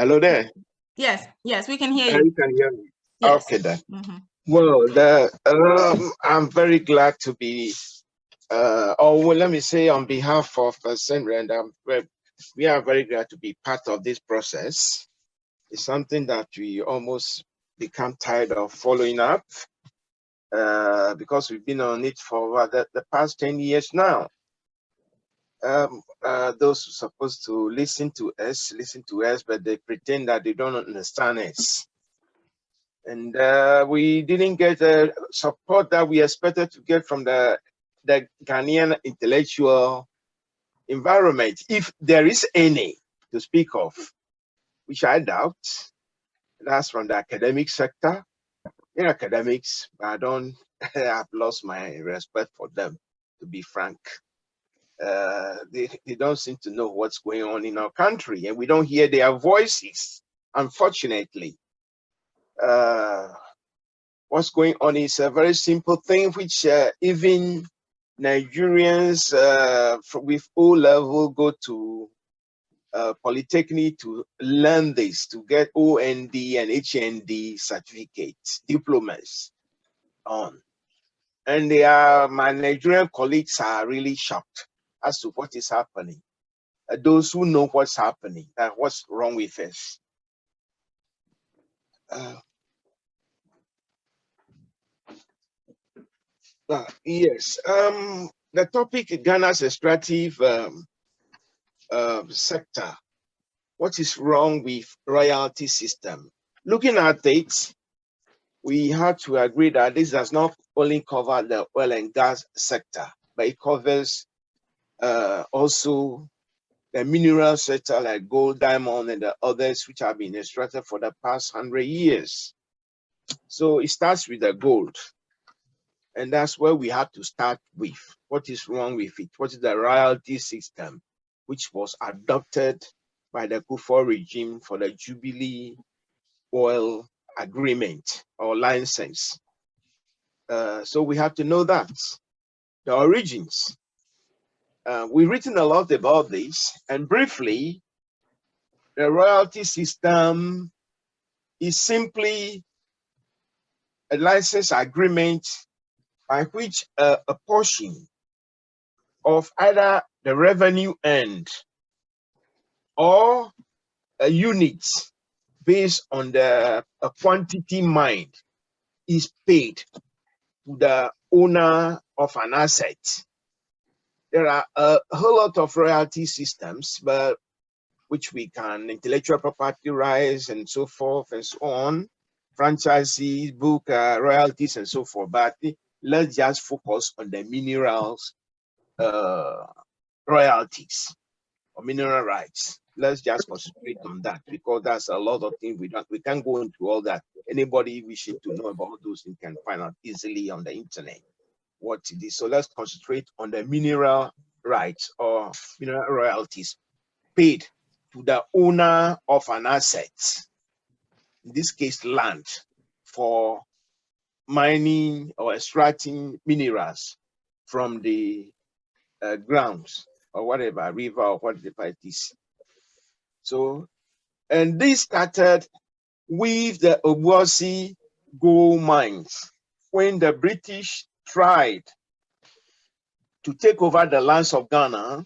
Hello there. Yes, yes, we can hear you. You can hear me. Yes. Okay then. Well, I'm very glad to be. Let me say on behalf of Centre, and we are very glad to be part of this process. It's something that we almost become tired of following up because we've been on it for the past 10 years now. Those who are supposed to listen to us, but they pretend that they don't understand us. And we didn't get the support that we expected to get from the Ghanaian intellectual environment, if there is any to speak of, which I doubt. That's from the academic sector. In academics, I don't, I've lost my respect for them, to be frank. They don't seem to know what's going on in our country, and we don't hear their voices, unfortunately. What's going on is a very simple thing, which even Nigerians with O level go to Polytechnic to learn this, to get OND and HND certificates, diplomas on. And my Nigerian colleagues are really shocked as to what is happening. Those who know what's happening, what's wrong with us. Yes, the topic, Ghana's extractive sector. What is wrong with royalty system? Looking at it, we have to agree that this does not only cover the oil and gas sector, but it covers also the mineral sector like gold, diamond, and the others which have been extracted for the past 100 years. So it starts with the gold. And that's where we have to start with. What is wrong with it? What is the royalty system, which was adopted by the Kufuor regime for the Jubilee oil agreement or license? So we have to know that. The origins. We've written a lot about this, and briefly, the royalty system is simply a license agreement by which a portion of either the revenue earned or a unit based on the quantity mined is paid to the owner of an asset. There are a whole lot of royalty systems, but which we can, intellectual property rights and so forth and so on, franchises, book royalties and so forth. But let's just focus on the minerals royalties or mineral rights. Let's just concentrate on that because that's a lot of things we can't go into all that. Anybody wishing to know about those things can find out easily on the internet what it is. So let's concentrate on the mineral rights or mineral royalties paid to the owner of an asset, in this case land, for mining or extracting minerals from the grounds or whatever, river or whatever it is. So, and this started with the Obuasi gold mines when the British tried to take over the lands of Ghana,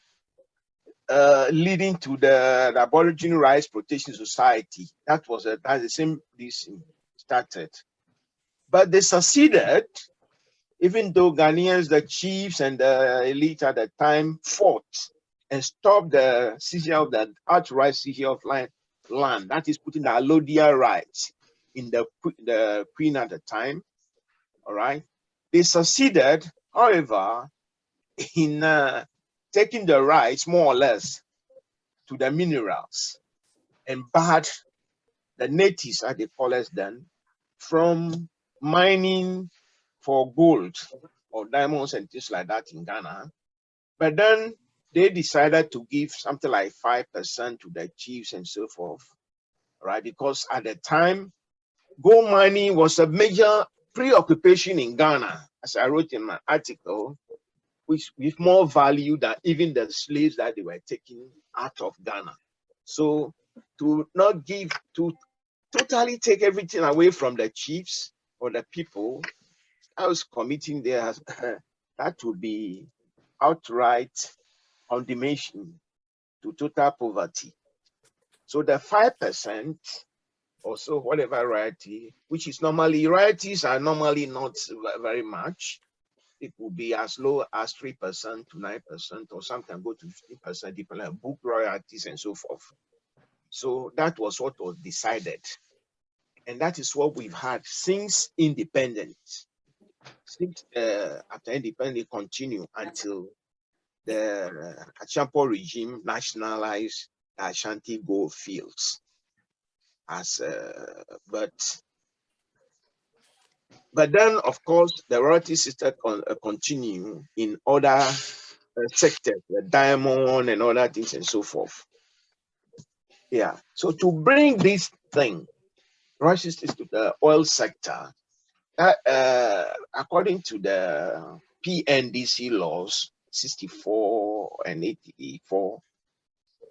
leading to the Aboriginal Rights Protection Society. That's the same this started. But they succeeded, even though Ghanaians, the chiefs and the elite at the time fought and stopped the seizure of the outright seizure of land. That is putting the allodial rights in the queen at the time. All right. They succeeded, however, in taking the rights more or less to the minerals and barred the natives, as they call us then, from mining for gold or diamonds and things like that in Ghana. But then they decided to give something like 5% to the chiefs and so forth, right? Because at the time, gold mining was a major preoccupation in Ghana, as I wrote in my article, which with more value than even the slaves that they were taking out of Ghana. So to not give, to totally take everything away from the chiefs or the people. I was committing there, that would be outright condemnation to total poverty. So the 5% or so, whatever royalty, which is normally, royalties are normally not very much. It will be as low as 3% to 9%, or some can go to 15%, depending on book royalties and so forth. So that was what was decided. And that is what we've had since independence. Since after independence, continue until the Achampo regime nationalized the Ashanti gold fields. But then, of course, the royalty system continue in other sectors, the diamond and other things and so forth. Yeah. So to bring this thing, royalty system to the oil sector, according to the PNDC laws 64 and 84,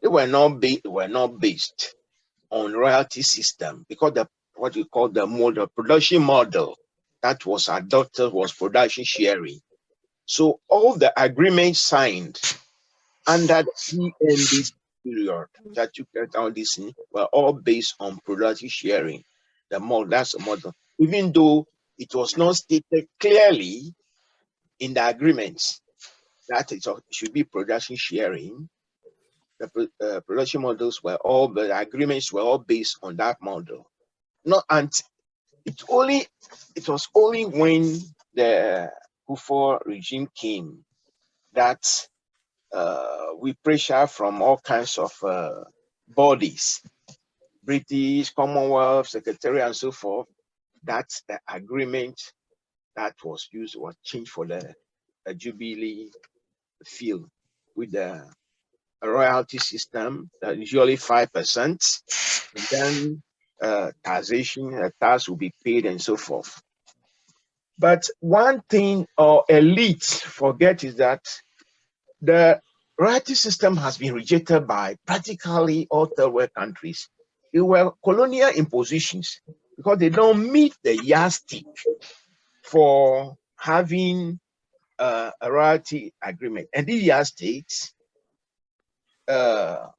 they were not based on royalty system, because what you call the production model that was adopted was production sharing. So all the agreements signed under the PNDC period that you get on this were all based on production sharing. That's the model. Even though it was not stated clearly in the agreements that it should be production sharing, the production models were all, the agreements were all based on that model. It was only when the Kufuor regime came that we pressure from all kinds of bodies, British, Commonwealth, Secretariat, and so forth, that the agreement that was used was changed for the Jubilee field with the royalty system, usually 5%, and then taxation, tax will be paid and so forth. But one thing our elite forget is that the royalty system has been rejected by practically all third world countries. They were colonial impositions because they don't meet the yardstick for having a royalty agreement. And these yardsticks, that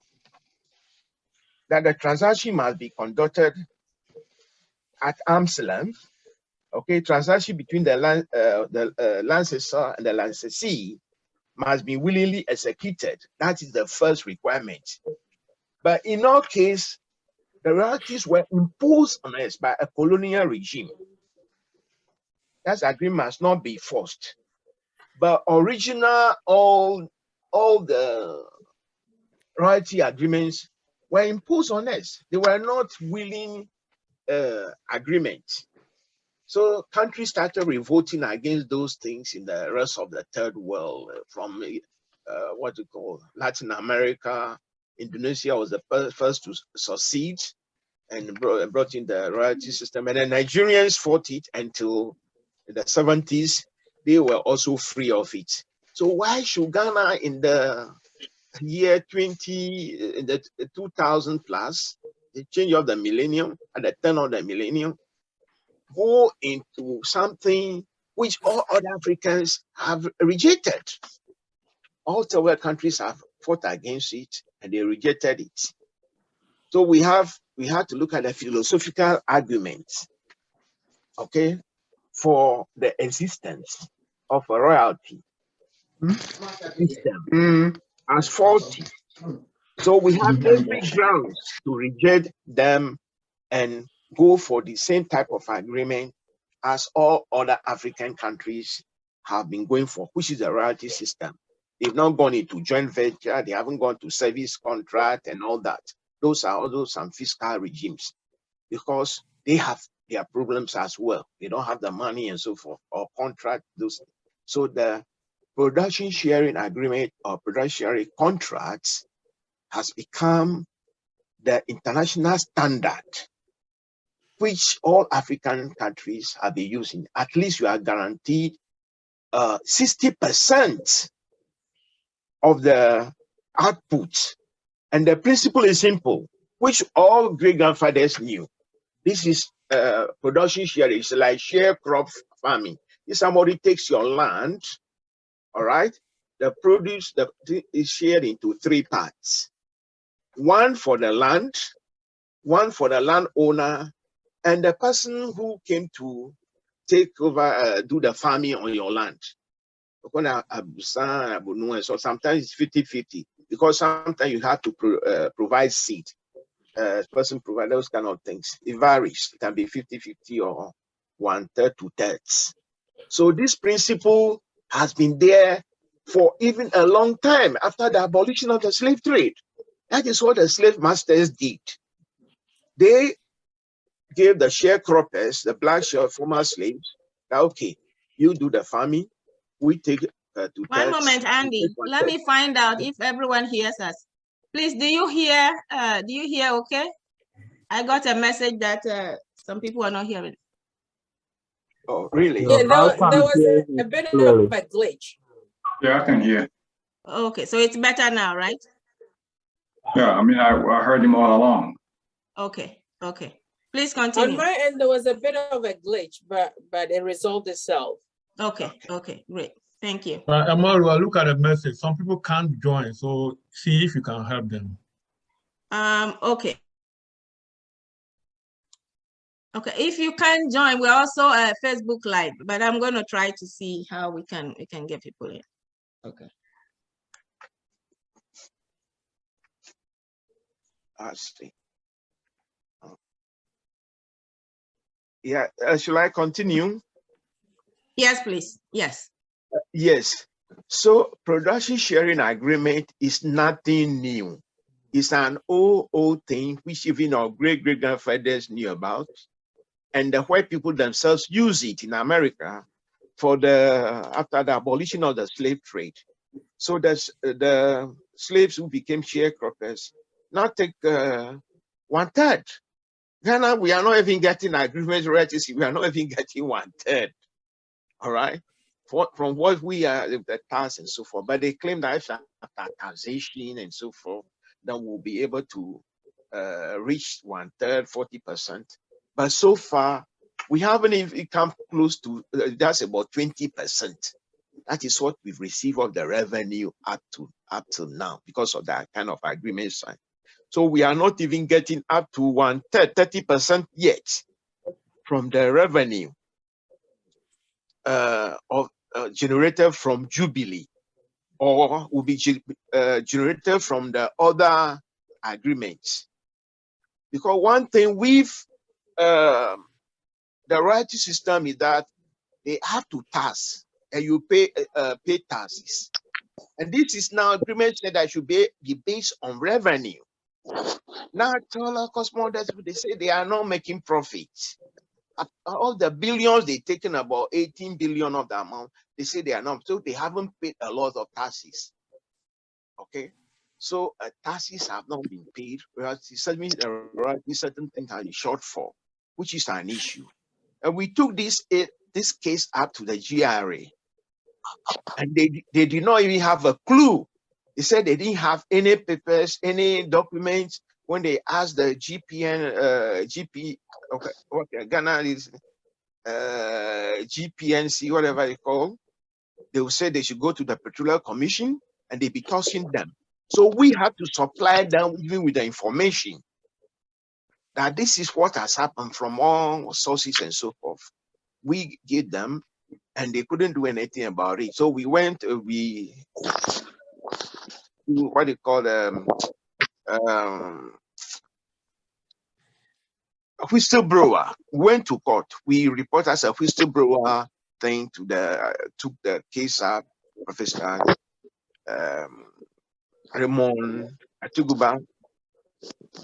the transaction must be conducted at arm's length. Okay, transaction between the licensor and the licensee must be willingly executed. That is the first requirement. But in our case, the royalties were imposed on us by a colonial regime. That agreement must not be forced. But original, all the royalty agreements were imposed on us. They were not willing agreements. So countries started revolting against those things in the rest of the third world, from what you call Latin America. Indonesia was the first to succeed and brought in the royalty system. And the Nigerians fought it until the 70s. They were also free of it. So why should Ghana in the year 2000 plus, the change of the millennium, at the turn of the millennium, go into something which all other Africans have rejected? All third world countries have fought against it and they rejected it. So we had to look at the philosophical arguments, okay, for the existence of a royalty system as faulty. So we have every grounds to reject them and go for the same type of agreement as all other African countries have been going for, which is the royalty system. They've not gone into joint venture, they haven't gone to service contract and all that. Those are also some fiscal regimes because they have their problems as well. They don't have the money and so forth, or contract those. So the production sharing agreement or production sharing contracts has become the international standard which all African countries have been using. At least you are guaranteed 60% of the output. And the principle is simple. which all great grandfathers knew. This is production sharing. It's like sharecrop farming. If somebody takes your land, all right, the produce is shared into 3 parts. One for the land, one for the landowner, and the person who came to take over, do the farming on your land. So sometimes it's 50-50 because sometimes you have to provide seed. Person provide those kind of things. It varies. It can be 50-50 or 1/3 to 2/3. So this principle has been there for even a long time after the abolition of the slave trade. That is what the slave masters did. They gave the sharecroppers, the black former slaves, that, okay, you do the farming, we take 2/3. One moment, Andy. Let me find out if everyone hears us. Please, do you hear? Okay? I got a message that some people are not hearing. Oh, really? Yeah, there was a bit of a glitch. Yeah, I can hear. Okay, so it's better now, right? Yeah, I mean, I heard him all along. Okay. Please continue. On my end, there was a bit of a glitch, but it resolved itself. Okay, great. Thank you. Amaru, look at the message. Some people can't join, so see if you can help them. Okay. Okay, if you can join, we're also Facebook Live, but I'm going to try to see how we can get people in. Okay. I see. Yeah, shall I continue? Yes, please. Yes. Yes. So production sharing agreement is nothing new. It's an old thing which even our great-great-grandfathers knew about. And the white people themselves use it in America for after the abolition of the slave trade. So that's the slaves who became sharecroppers now take 1/3. Ghana, we are not even getting agreement rights. We are not even getting 1/3. All right. From what we are, the tax and so forth, but they claim that after taxation and so forth, then we'll be able to reach 1/3, 40%. But so far, we haven't even come close to. That's about 20%. That is what we've received of the revenue up to now because of that kind of agreement sign. So we are not even getting up to 1/3, 30% yet from the revenue generated from Jubilee, or will be generated from the other agreements. Because one thing with the royalty system is that they have to tax, and you pay taxes. And this is now agreement said that should be based on revenue. Now, cosmodels, they say they are not making profits. All the billions they're taking, about 18 billion of the amount, they say they are not. So they haven't paid a lot of taxes. Okay. So taxes have not been paid. Certain things are in shortfall, which is an issue. And we took this case up to the GRA. And they did not even have a clue. They said they didn't have any papers, any documents. When they asked the Ghana is GPNC, whatever they call, they will say they should go to the Petroleum Commission and they be tossing them. So we have to supply them even with the information that this is what has happened from all sources and so forth. We gave them and they couldn't do anything about it. So we went, what they call a whistleblower, went to court. We report as a whistleblower thing to took the case up. Professor Raymond Atuguba,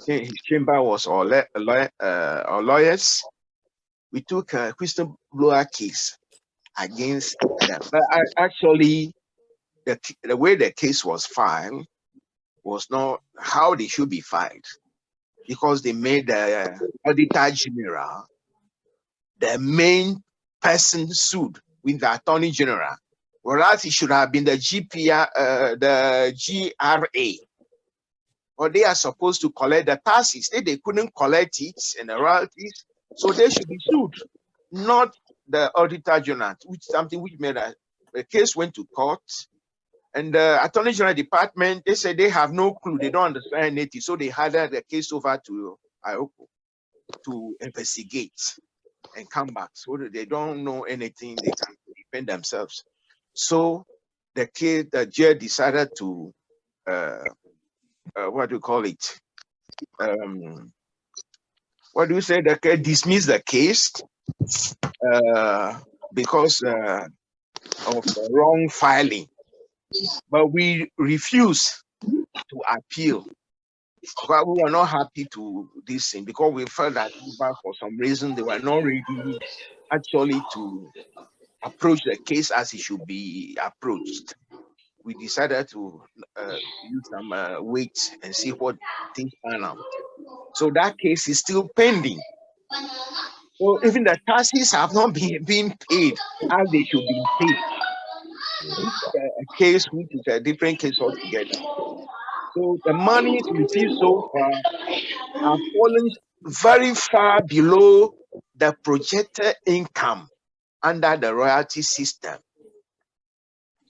his chamber was our lawyers. We took a whistleblower case against them. But actually, the way the case was filed was not how they should be filed, because they made the Auditor General the main person sued with the Attorney General, whereas it should have been the GRA. or they are supposed to collect the taxes. They couldn't collect it and the royalties, so they should be sued, not the Auditor General, which something which made the case went to court. And the Attorney General Department, they said they have no clue, they don't understand anything, so they handed the case over to IOCO to investigate and come back. So they don't know anything, they can defend themselves. So the judge decided to what do you call it? What do you say? The dismiss the case because of wrong filing. But we refuse to appeal because we were not happy to this thing, because we felt that for some reason they were not ready actually to approach the case as it should be approached. We decided to use some wait and see what things pan out. So that case is still pending. So even the taxes have not been paid as they should be paid. A case which is a different case altogether. So the monies received so far have fallen very far below the projected income under the royalty system.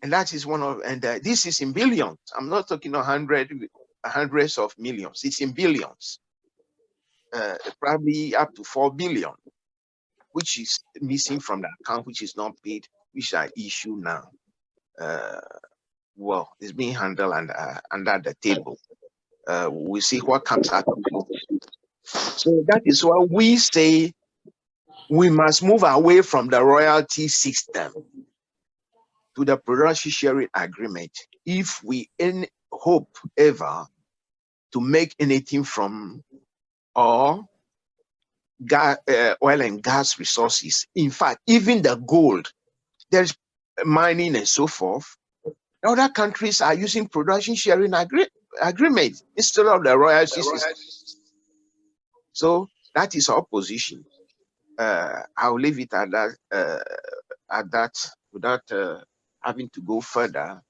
And that is one of, and this is in billions. I'm not talking hundreds of millions. It's in billions, probably up to 4 billion, which is missing from the account, which is not paid, which are issued now. Well, it's being handled under the table. We see what comes out of it. So that is why we say we must move away from the royalty system to the production sharing agreement if we hope ever to make anything from our oil and gas resources. In fact, even the gold, there's mining and so forth. Other countries are using production sharing agreement instead of the royalty system. So that is our position. I'll leave it at that without having to go further.